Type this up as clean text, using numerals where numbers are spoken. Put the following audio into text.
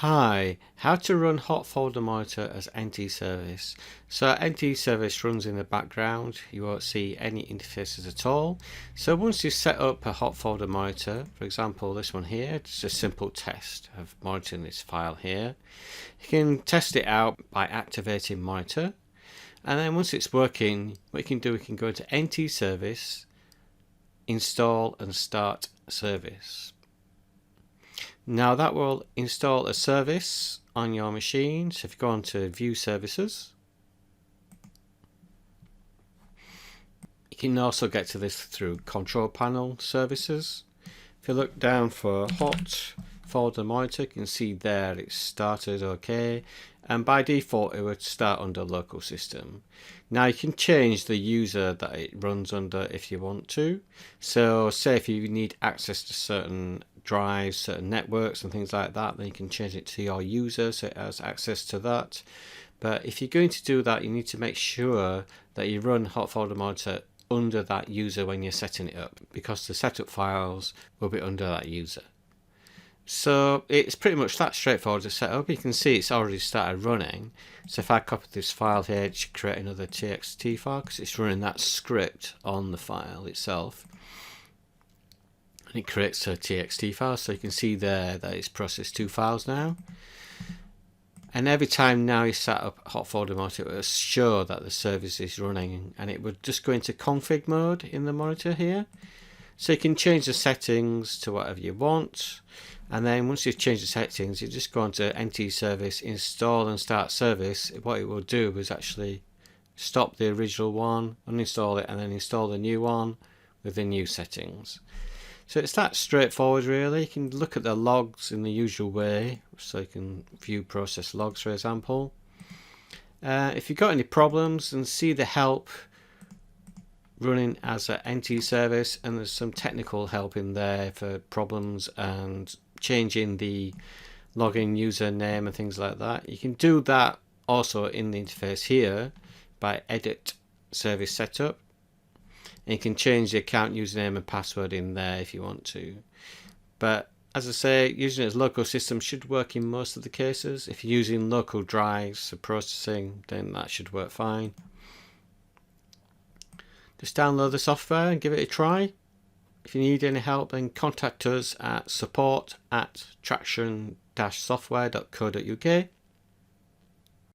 Hi, how to run hotfolder monitor as NT service. So NT service runs in the background. You won't see any interfaces at all. So once you set up a hotfolder monitor, for example this one here, it's a simple test of monitoring this file here. You can test it out by activating monitor, and then once it's working, what you can do, we can go into NT service, install and start service. Now that will install a service on your machine. So if you go on to view services, you can also get to this through control panel services. If you look down for hot folder monitor, you can see there it's started okay, and by default it would start under local system. Now you can change the user that it runs under if you want to. So say if you need access to certain drives, certain networks and things like that, then you can change it to your user so it has access to that. But if you're going to do that, you need to make sure that you run hotfolder monitor under that user when you're setting it up, because the setup files will be under that user. So it's pretty much that straightforward to set up. You can see it's already started running. So if I copy this file here, it should create another txt file because it's running that script on the file itself. And it creates a txt file, so you can see there that it's processed two files now. And every time now you set up hotfolder monitor, it will show that the service is running, and it would just go into config mode in the monitor here. So you can change the settings to whatever you want, and then once you've changed the settings, you just go on to NT service, install and start service. What it will do is actually stop the original one, uninstall it, and then install the new one with the new settings. So it's that straightforward really. You can look at the logs in the usual way, so you can view process logs for example. If you've got any problems, and see the help running as an NT service, and there's some technical help in there for problems and changing the login username and things like that. You can do that also in the interface here by edit service setup. And you can change the account username and password in there if you want to. But as I say, using it as local system should work in most of the cases. If you're using local drives for processing, then that should work fine. Just download the software and give it a try. If you need any help, then contact us at support@traction-software.co.uk.